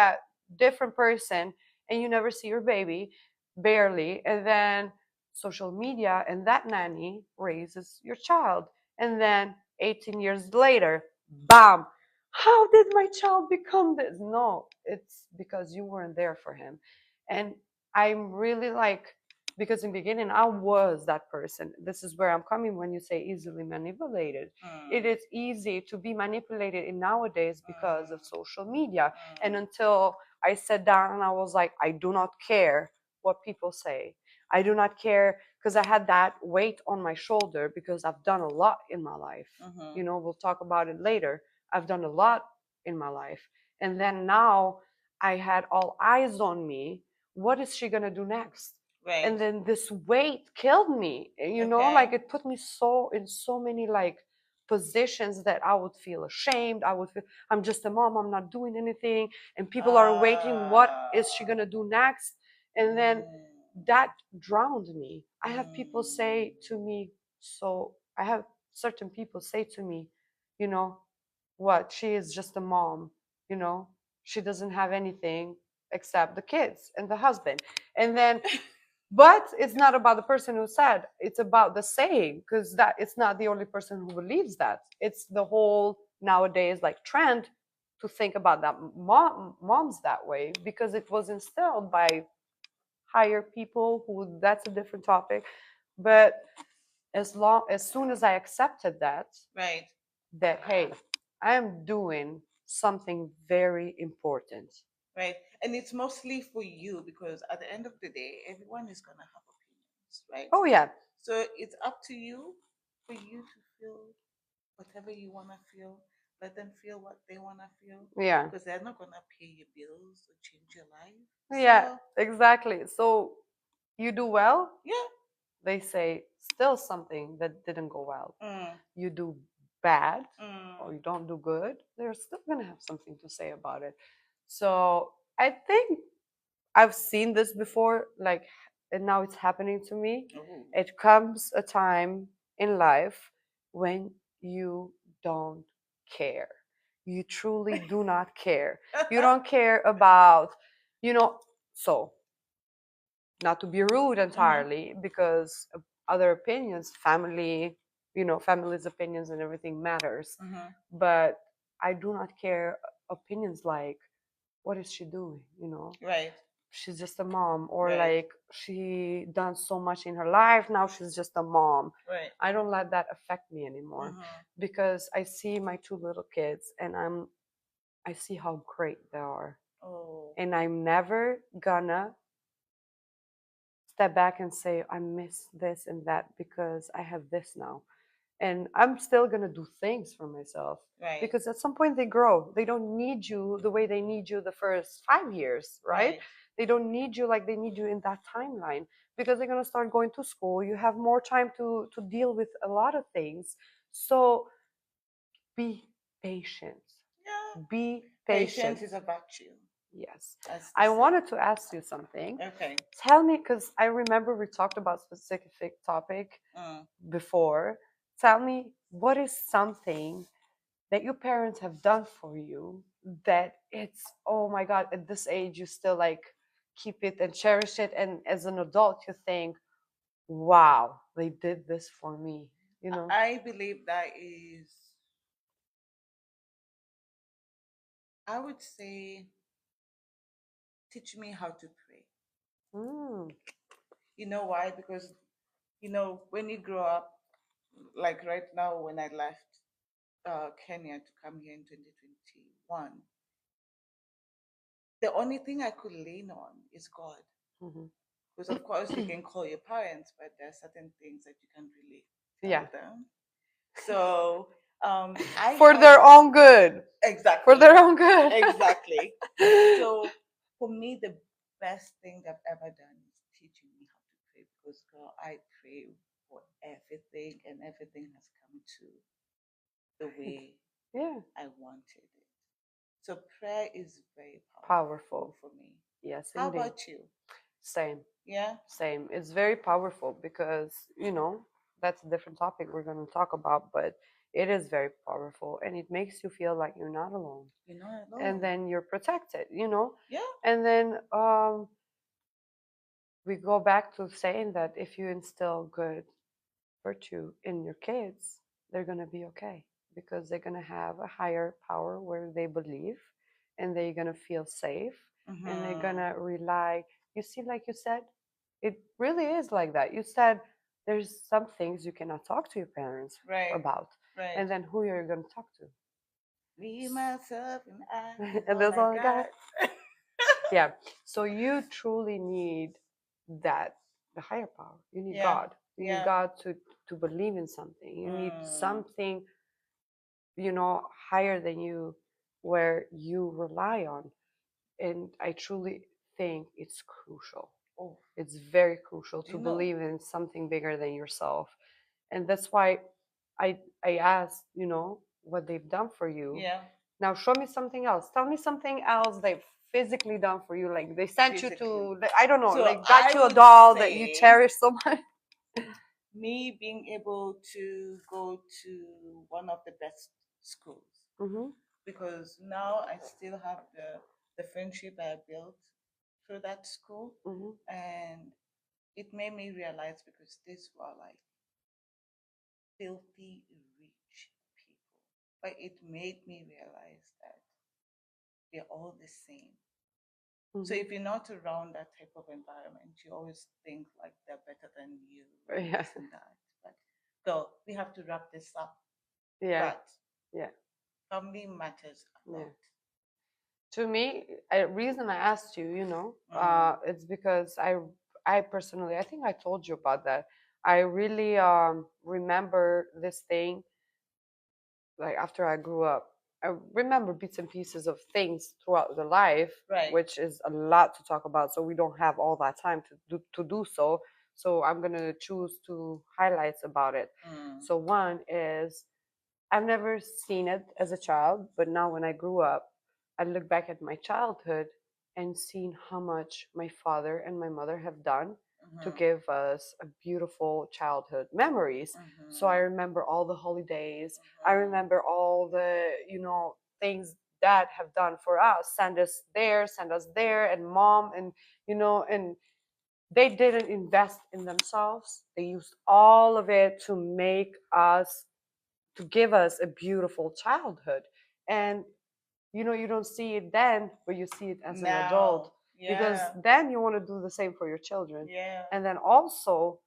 different person, and you never see your baby, barely. And then social media and that nanny raises your child, and then 18 years later, bam, how did my child become this? No, it's because you weren't there for him. And I'm really like, because in the beginning I was that person. This is where I'm coming when you say easily manipulated. It is easy to be manipulated in nowadays because of social media. And until I sat down and I was like, I do not care what people say. I do not care, because I had that weight on my shoulder because I've done a lot in my life. We'll talk about it later. I've done a lot in my life. And then now I had all eyes on me. What is she going to do next? Right. And then this weight killed me, like it put me in so many like positions that I would feel ashamed. I would feel I'm just a mom, I'm not doing anything, and people are waiting, what is she gonna do next? And then that drowned me. I have people say to me, so I have certain people say to me, you know, what, she is just a mom, you know, she doesn't have anything except the kids and the husband. And then but it's not about the person who said, it's about the saying, because that it's not the only person who believes that. It's the whole nowadays like trend to think about that moms that way, because it was instilled by higher people who, that's a different topic. But as soon as I accepted that, Right. that hey, I am doing something very important. Right. And it's mostly for you because at the end of the day, everyone is going to have opinions, right? Oh yeah. So it's up to you for you to feel whatever you want to feel. Let them feel what they want to feel Yeah. because they're not going to pay your bills or change your life. Yeah, So, exactly. So you do well, yeah. they say still something that didn't go well. Mm, You do bad or mm, you don't do good, they're still going to have something to say about it. So I think I've seen this before, like, and now it's happening to me. oh. It comes a time in life when you don't care. You truly do not care. You don't care about, you know, so not to be rude entirely, because other opinions, family, you know, family's opinions and everything matters. But I do not care opinions like, what is she doing? You know, Right. she's just a mom, or Right. like she done so much in her life, now she's just a mom. Right. I don't let that affect me anymore, because I see my two little kids and I see how great they are. Oh. And I'm never gonna step back and say I miss this and that because I have this now. And I'm still gonna do things for myself, Right. because at some point they grow. They don't need you the way they need you the first 5 years, right? They don't need you like they need you in that timeline, because they're gonna start going to school. You have more time to deal with a lot of things. So be patient. Yeah. Be Patience patient. is a virtue. Yes. As I they say. wanted to ask you something. Okay. Tell me, because I remember we talked about specific topic before. Tell me, what is something that your parents have done for you that it's, oh my God, at this age you still like keep it and cherish it, and as an adult you think, wow, they did this for me, you know? I believe that is, I would say, teach me how to pray. Mm. You know why? Because, when you grow up, like right now, when I left Kenya to come here in 2021, the only thing I could lean on is God. Mm-hmm. Because, of course, you can call your parents, but there are certain things that you can't really tell Yeah. them. So, I For had their own good. exactly, For their own good. exactly. So, for me, the best thing they've ever done is teaching me how to pray. Because, girl, I pray for everything, and everything has come to the way Yeah. I wanted it. So prayer is very Powerful. powerful for me. Yes, How indeed. about you? Same. Yeah. Same. It's very powerful because, that's a different topic we're going to talk about, but it is very powerful and it makes you feel like you're not alone. You're not alone. And then you're protected. Yeah. And then we go back to saying that if you instill good virtue in your kids, they're going to be okay, because they're going to have a higher power where they believe, and they're going to feel safe, and they're going to rely. You see, like you said, it really is like that. You said there's some things you cannot talk to your parents Right. about. Right. And then who are you going to talk to? Me, myself, and I. And that's all I got. Yeah. So you truly need that, the higher power. You need Yeah. God. You need Yeah. God to believe in something. You need something, higher than you, where you rely on. And I truly think it's crucial. Oh, It's very crucial do to you know? believe in something bigger than yourself. And that's why I asked, what they've done for you. Yeah. Now show me something else. Tell me something else they've physically done for you. Like they sent you to, I don't know, So like got I you a would doll that you say cherish so much. me being able to go to one of the best schools, Mm-hmm. because now I still have the friendship I built through that school, Mm-hmm. and it made me realize, because these were like filthy rich people, but it made me realize that they're all the same. So Mm-hmm. if you're not around that type of environment, you always think like they're better than you, and Yeah. this and that. But so we have to wrap this up. Yeah. But Yeah. family matters a Yeah. lot. To me, a reason I asked you, it's because I personally, I think I told you about that. I really remember this thing, like after I grew up. I remember bits and pieces of things throughout the life, Right. which is a lot to talk about. So we don't have all that time to do so. So I'm gonna choose to highlights about it. So one is I've never seen it as a child, but now when I grew up, I look back at my childhood and seen how much my father and my mother have done to give us a beautiful childhood memories. So I remember all the holidays. I remember all the, things dad have done for us, send us there, and mom, and they didn't invest in themselves. They used all of it to give us a beautiful childhood. And you don't see it then, but you see it as an adult, because then you want to do the same for your children. Yeah. And then also,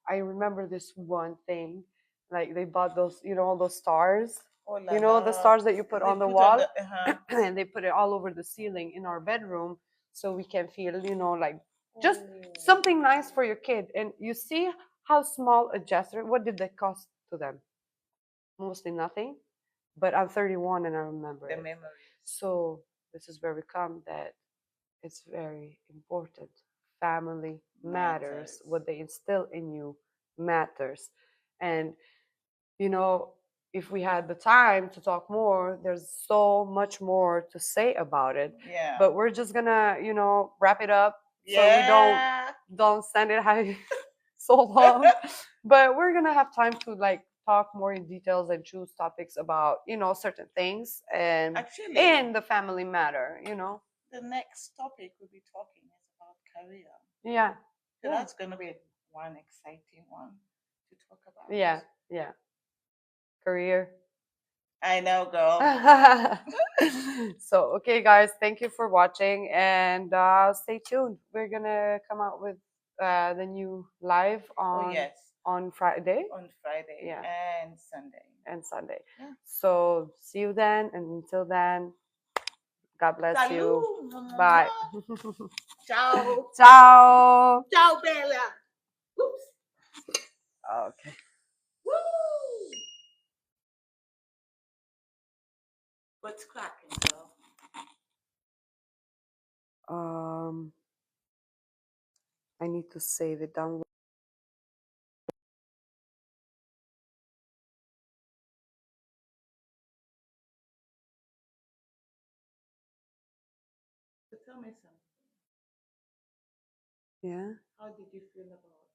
I remember this one thing, like they bought those, all those stars, Oh, the stars that you put on the put wall, uh-huh. and they put it all over the ceiling in our bedroom, so we can feel, like just something nice for your kid. And you see how small a gesture, what did that cost to them? Mostly nothing. But I'm 31 and I remember The it. memories. So this is where we come that it's very important. Family matters. What they instill in you matters. And, if we had the time to talk more, there's so much more to say about it. Yeah. But we're just gonna, wrap it up so we don't send it high so long. But we're gonna have time to like talk more in details and choose topics about, certain things and Actually, in the family matter, the next topic we'll be talking is about career. Yeah. So that's going to be one exciting one to talk about. Yeah. Yeah. Career. I know, girl. So, okay, guys, thank you for watching, and stay tuned. We're gonna come out with the new live on Friday. On Friday, Yeah, and Sunday. and Sunday. Yeah. So see you then, and until then, God bless Salut. you. Bye. Ciao. Ciao. Ciao, Bella. Oops. Okay. Woo. What's cracking, girl? I need to save it down. So tell me something. Yeah. How did you feel about